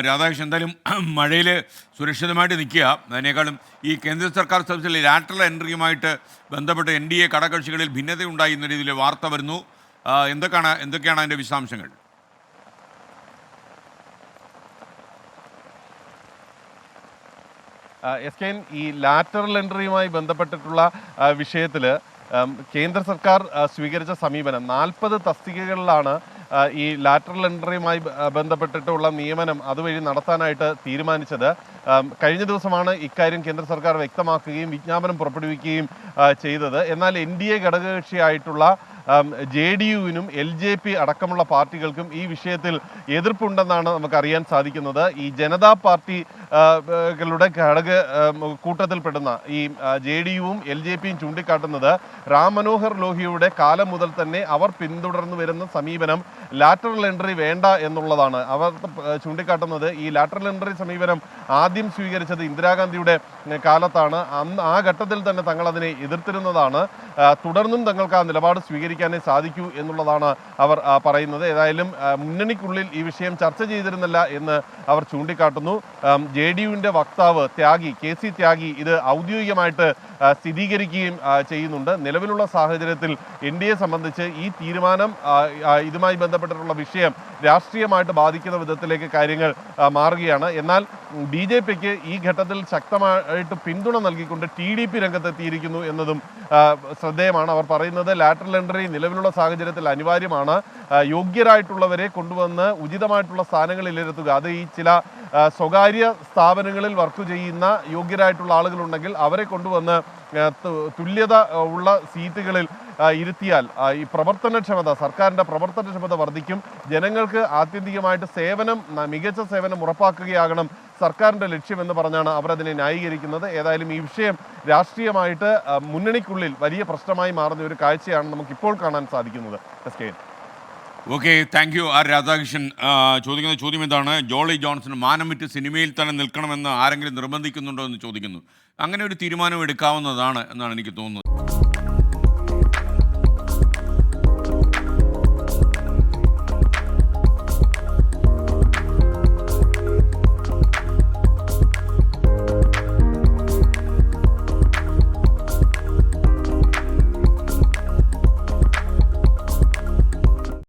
രാധാകൃഷ്ണൻ എന്തായാലും മഴയിൽ സുരക്ഷിതമായിട്ട് നിൽക്കുക. അതിനേക്കാളും ഈ കേന്ദ്ര സർക്കാർ സർവീസിലെ ലാറ്ററൽ എൻട്രിയുമായിട്ട് ബന്ധപ്പെട്ട് NDA ഘടകകക്ഷികളിൽ ഭിന്നതയുണ്ടായി എന്ന രീതിയിൽ വാർത്ത വരുന്നു. എന്തൊക്കെയാണ് അതിൻ്റെ വിശദാംശങ്ങൾ? ഈ ലാറ്ററൽ എൻട്രിയുമായി ബന്ധപ്പെട്ടിട്ടുള്ള വിഷയത്തിൽ കേന്ദ്ര സർക്കാർ സ്വീകരിച്ച സമീപനം 40 തസ്തികകളിലാണ് ഈ ലാറ്ററൽ എൻട്രിയുമായി ബന്ധപ്പെട്ടിട്ടുള്ള നിയമനം അതുവഴി നടത്താനായിട്ട് തീരുമാനിച്ചത്. കഴിഞ്ഞ ദിവസമാണ് ഇക്കാര്യം കേന്ദ്ര സർക്കാർ വ്യക്തമാക്കുകയും വിജ്ഞാപനം പുറപ്പെടുവിക്കുകയും ചെയ്തത്. എന്നാൽ NDA ഘടകകക്ഷിയായിട്ടുള്ള JDUവിനും LJP അടക്കമുള്ള പാർട്ടികൾക്കും ഈ വിഷയത്തിൽ എതിർപ്പുണ്ടെന്നാണ് നമുക്കറിയാൻ സാധിക്കുന്നത്. ഈ ജനതാ പാർട്ടികളുടെ കൂട്ടത്തിൽപ്പെടുന്ന ഈ JDUവും LJPയും ചൂണ്ടിക്കാട്ടുന്നത് റാം മനോഹർ ലോഹിയുടെ കാലം മുതൽ തന്നെ അവർ പിന്തുടർന്നു വരുന്ന സമീപനം ലാറ്ററൽ എൻട്രി വേണ്ട എന്നുള്ളതാണ്. അവർ ചൂണ്ടിക്കാട്ടുന്നത് ഈ ലാറ്ററൽ എൻട്രി സമീപനം ആദ്യം സ്വീകരിച്ചത് ഇന്ദിരാഗാന്ധിയുടെ കാലത്താണ്. ആ ഘട്ടത്തിൽ തന്നെ തങ്ങൾ അതിനെ എതിർത്തിരുന്നതാണ്. തുടർന്നും തങ്ങൾക്ക് ആ നിലപാട് സ്വീകരിക്കാനേ സാധിക്കൂ എന്നുള്ളതാണ് അവർ പറയുന്നത്. ഏതായാലും മുന്നണിക്കുള്ളിൽ ഈ വിഷയം ചർച്ച ചെയ്തിരുന്നില്ല എന്ന് അവർ ചൂണ്ടിക്കാട്ടുന്നു. JDUവിൻ്റെ വക്താവ് KC ത്യാഗി ഇത് ഔദ്യോഗികമായിട്ട് സ്ഥിരീകരിക്കുകയും ചെയ്യുന്നുണ്ട്. നിലവിലുള്ള സാഹചര്യത്തിൽ NDA സംബന്ധിച്ച് ഈ തീരുമാനം ഇതുമായി ബന്ധപ്പെട്ടിട്ടുള്ള വിഷയം രാഷ്ട്രീയമായിട്ട് ബാധിക്കുന്ന വിധത്തിലേക്ക് കാര്യങ്ങൾ മാറുകയാണ്. എന്നാൽ BJPക്ക് ഈ ഘട്ടത്തിൽ ശക്തമായിട്ട് പിന്തുണ നൽകിക്കൊണ്ട് TDP രംഗത്തെത്തിയിരിക്കുന്നു എന്നതും ശ്രദ്ധേയമാണ്. അവർ പറയുന്നത് ലാറ്ററൽ എൻട്രി നിലവിലുള്ള സാഹചര്യത്തിൽ അനിവാര്യമാണ്. യോഗ്യരായിട്ടുള്ളവരെ കൊണ്ടുവന്ന് ഉചിതമായിട്ടുള്ള സ്ഥാനങ്ങളിലിരുത്തുക. അത് ഈ ചില സ്വകാര്യ സ്ഥാപനങ്ങളിൽ വർക്ക് ചെയ്യുന്ന യോഗ്യരായിട്ടുള്ള ആളുകളുണ്ടെങ്കിൽ അവരെ കൊണ്ടുവന്ന് തുല്യത ഉള്ള സീറ്റുകളിൽ ഇരുത്തിയാൽ ഈ പ്രവർത്തനക്ഷമത, സർക്കാരിൻ്റെ പ്രവർത്തനക്ഷമത വർദ്ധിക്കും. ജനങ്ങൾക്ക് ആത്യന്തികമായിട്ട് മികച്ച സേവനം ഉറപ്പാക്കുകയാകണം സർക്കാരിൻ്റെ ലക്ഷ്യമെന്ന് പറഞ്ഞാണ് അവർ അതിനെ ന്യായീകരിക്കുന്നത്. ഏതായാലും ഈ വിഷയം രാഷ്ട്രീയമായിട്ട് മുന്നണിക്കുള്ളിൽ വലിയ പ്രശ്നമായി മാറുന്ന ഒരു കാഴ്ചയാണ് നമുക്കിപ്പോൾ കാണാൻ സാധിക്കുന്നത്. Okay, thank you Radhakrishnan. ചോദിക്കുന്ന ചോദ്യം എന്താണ്, ജോളി ജോൺസൺ മാനം വിറ്റ് സിനിമയിൽ തന്നെ നിൽക്കണമെന്ന് ആരെങ്കിലും നിർബന്ധിക്കുന്നുണ്ടോ എന്ന് ചോദിക്കുന്നു. അങ്ങനെ ഒരു തീരുമാനം എടുക്കാവുന്നതാണ് എന്നാണ് എനിക്ക് തോന്നുന്നത്.